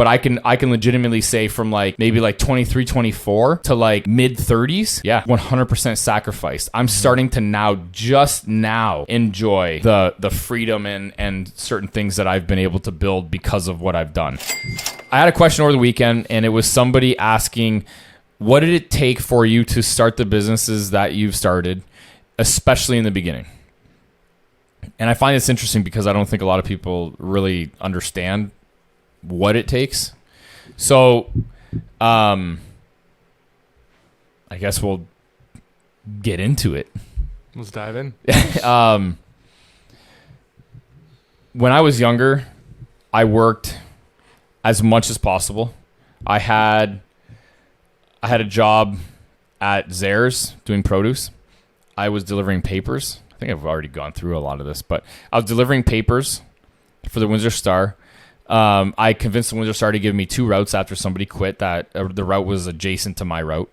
but I can legitimately say from like maybe like 23, 24 to like mid 30s, 100% sacrificed. I'm starting to just now enjoy the freedom and certain things that I've been able to build because of what I've done. I had a question over the weekend, and it was somebody asking, what did it take for you to start the businesses that you've started, especially in the beginning? And I find this interesting because I don't think a lot of people really understand what it takes. So, I guess we'll get into it. Let's dive in. When I was younger, I worked as much as possible. I had a job at Zehrs doing produce. I was delivering papers. I think I've already gone through a lot of this, but I was delivering papers for the Windsor Star. I convinced the Windsor Star to give me 2 routes after somebody quit. That the route was adjacent to my route,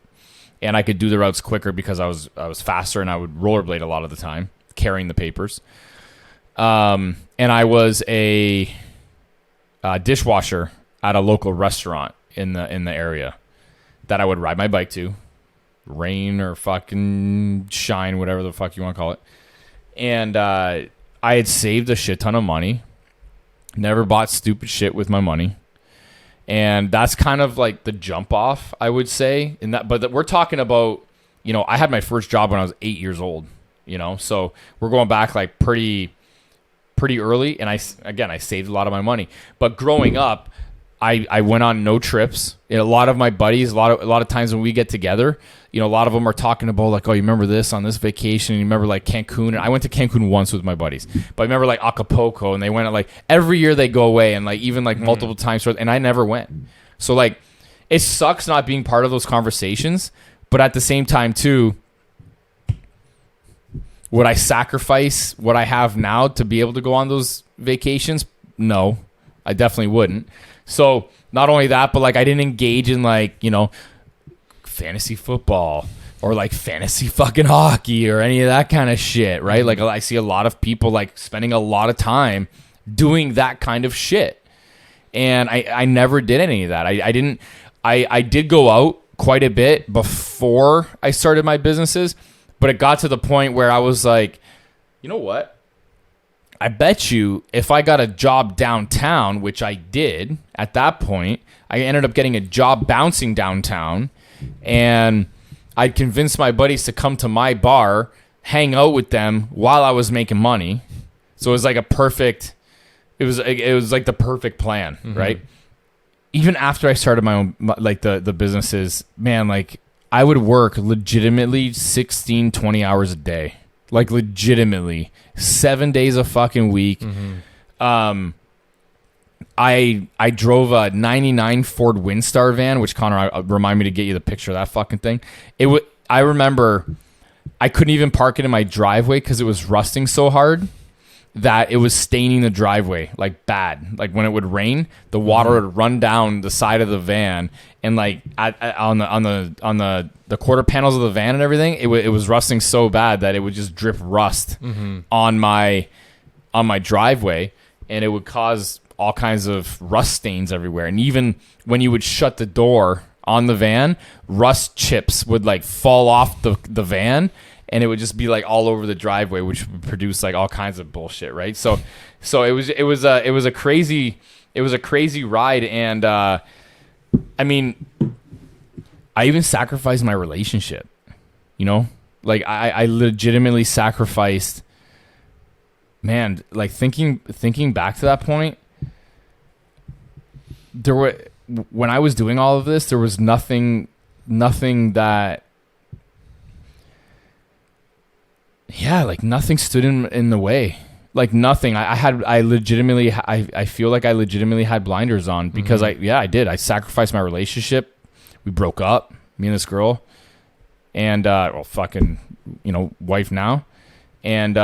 and I could do the routes quicker because I was faster, and I would rollerblade a lot of the time carrying the papers. And I was a dishwasher at a local restaurant in the area that I would ride my bike to, rain or fucking shine, whatever the fuck you want to call it. And I had saved a shit ton of money. Never bought stupid shit with my money. And that's kind of like the jump off, I would say. But we're talking about, I had my first job when I was 8 years old, so we're going back like pretty early. And I saved a lot of my money. But growing up, I went on no trips. A lot of my buddies, a lot of times when we get together, a lot of them are talking about like, oh, you remember this on this vacation? And you remember like Cancun? And I went to Cancun once with my buddies, but I remember like Acapulco, and they went like every year they go away, and like even like multiple times, and I never went. So like, it sucks not being part of those conversations, but at the same time too, would I sacrifice what I have now to be able to go on those vacations? No, I definitely wouldn't. So not only that, but like I didn't engage in like, fantasy football or like fantasy fucking hockey or any of that kind of shit, right? Like I see a lot of people like spending a lot of time doing that kind of shit. And I never did any of that. I did go out quite a bit before I started my businesses, but it got to the point where I was like, you know what? I bet you if I got a job downtown, which I did at that point, I ended up getting a job bouncing downtown, and I'd convinced my buddies to come to my bar, hang out with them while I was making money. So it was like it was like the perfect plan, right? Even after I started my own, like the businesses, man, like I would work legitimately 16, 20 hours a day. Like legitimately 7 days a fucking week. I drove a 99 Ford Windstar van, which Connor, remind me to get you the picture of that fucking thing. I remember I couldn't even park it in my driveway because it was rusting so hard that it was staining the driveway like bad. Like when it would rain, the water would run down the side of the van, and like on the quarter panels of the van and everything, it was rusting so bad that it would just drip rust on my driveway, and it would cause all kinds of rust stains everywhere. And even when you would shut the door on the van, rust chips would like fall off the van, and it would just be like all over the driveway, which would produce like all kinds of bullshit, right? So it was a crazy ride, and I mean, I even sacrificed my relationship, like I legitimately sacrificed, man, like thinking back to that point, when I was doing all of this, there was nothing that, like nothing stood in the way. Like nothing. I feel like I legitimately had blinders on because I did. I sacrificed my relationship. We broke up, me and this girl, and fucking, wife now, and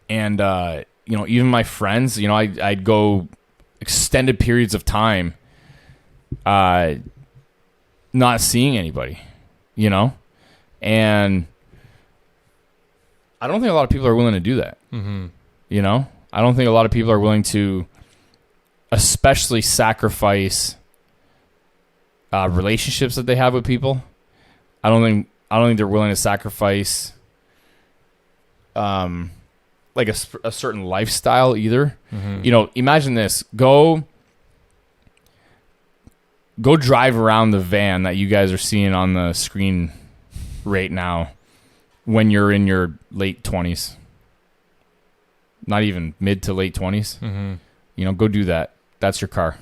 even my friends, I'd go extended periods of time, not seeing anybody, and I don't think a lot of people are willing to do that. I don't think a lot of people are willing to especially sacrifice relationships that they have with people. I don't think they're willing to sacrifice like a certain lifestyle either. Imagine this. Go drive around the van that you guys are seeing on the screen right now when you're in your late 20s. Not even mid to late 20s. Go do that. That's your car.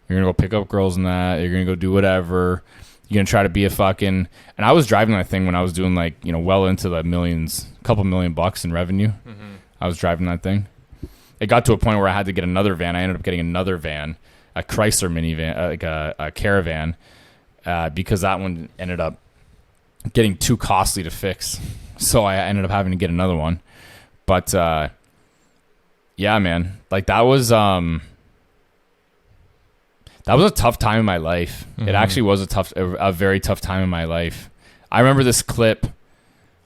You're going to go pick up girls in that. You're going to go do whatever. You're going to try to be a fucking... And I was driving that thing when I was doing well into the millions, a couple $1,000,000 in revenue. I was driving that thing. It got to a point where I had to get another van. I ended up getting another van, a Chrysler minivan, like a Caravan, because that one ended up getting too costly to fix. So I ended up having to get another one. But yeah, man, like that was a tough time in my life. It actually was a very tough time in my life. I remember this clip.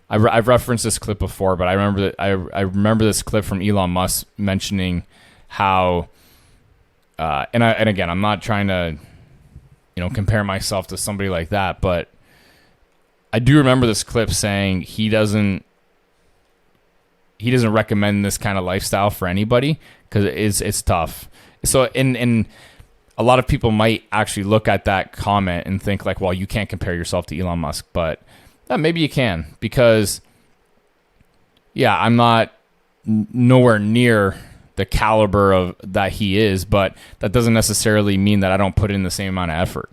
I've referenced this clip before, but I remember this clip from Elon Musk mentioning how, and again, I'm not trying to, compare myself to somebody like that, but I do remember this clip saying he doesn't recommend this kind of lifestyle for anybody because it's tough. So and a lot of people might actually look at that comment and think like, well, you can't compare yourself to Elon Musk, but maybe you can, because yeah, I'm not nowhere near the caliber of that he is, but that doesn't necessarily mean that I don't put in the same amount of effort,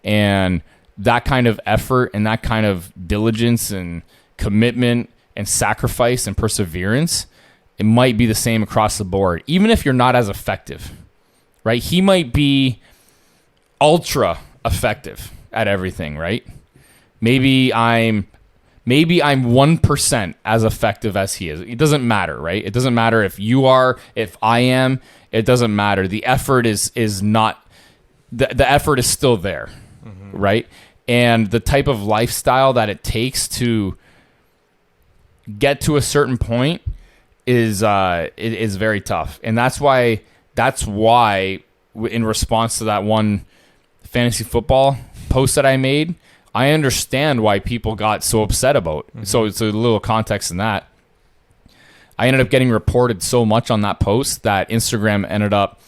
and that kind of effort and that kind of diligence and commitment and sacrifice and perseverance, it might be the same across the board, even if you're not as effective, right? He might be ultra effective at everything, right? Maybe I'm 1% as effective as he is. It doesn't matter, right? It doesn't matter if you are, if I am, it doesn't matter. The effort is not, the effort is still there, right? And the type of lifestyle that it takes to get to a certain point is very tough. And that's why in response to that one fantasy football post that I made, I understand why people got so upset about it. So it's a little context in that. I ended up getting reported so much on that post that Instagram ended up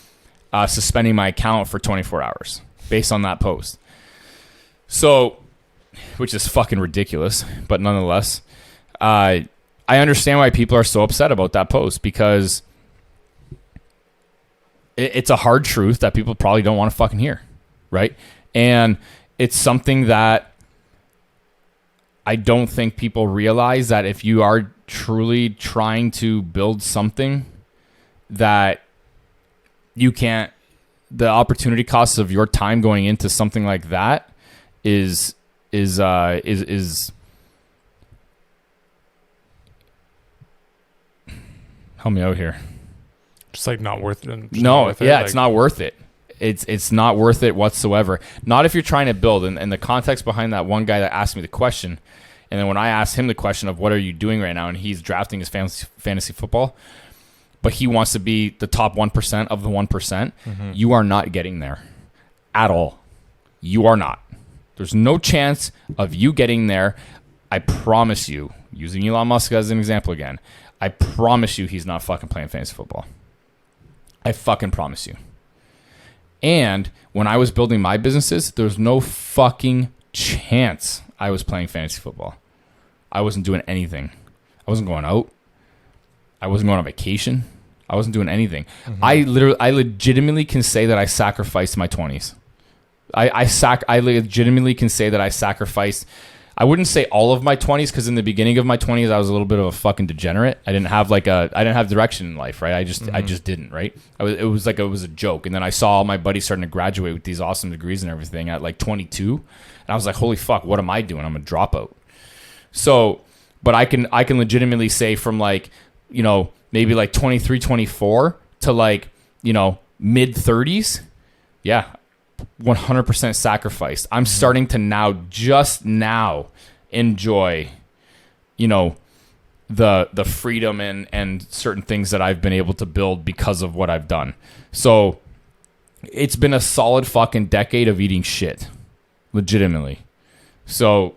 suspending my account for 24 hours based on that post. So, which is fucking ridiculous, but nonetheless, I understand why people are so upset about that post, because it's a hard truth that people probably don't want to fucking hear, right? And it's something that I don't think people realize, that if you are truly trying to build something, that you can't, the opportunity costs of your time going into something like that is help me out here. Just like not worth it. It's not worth it. It's not worth it whatsoever. Not if you're trying to build. And the context behind that one guy that asked me the question, and then when I asked him the question of what are you doing right now, and he's drafting his fantasy football, but he wants to be the top 1% of the 1%, you are not getting there at all. You are not. There's no chance of you getting there. I promise you, using Elon Musk as an example again, I promise you he's not fucking playing fantasy football. I fucking promise you. And when I was building my businesses, there was no fucking chance I was playing fantasy football. I wasn't doing anything. I wasn't going out. I wasn't going on vacation. I wasn't doing anything. I legitimately can say that I sacrificed my 20s. I legitimately can say that I sacrificed. I wouldn't say all of my 20s, because in the beginning of my 20s I was a little bit of a fucking degenerate. I didn't have direction in life, right? I just didn't, right? It was a joke. And then I saw all my buddies starting to graduate with these awesome degrees and everything at like 22, and I was like, holy fuck, what am I doing? I'm a dropout. So, but I can legitimately say from like, maybe like 23, 24 to like, mid 30s, yeah, 100% sacrificed. I'm starting to just now enjoy, the freedom and certain things that I've been able to build because of what I've done. So it's been a solid fucking decade of eating shit, legitimately. So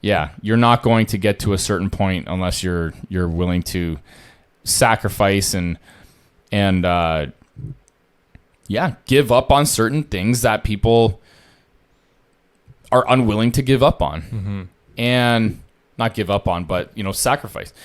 yeah, you're not going to get to a certain point unless you're willing to sacrifice and give up on certain things that people are unwilling to give up on. And not give up on, but sacrifice.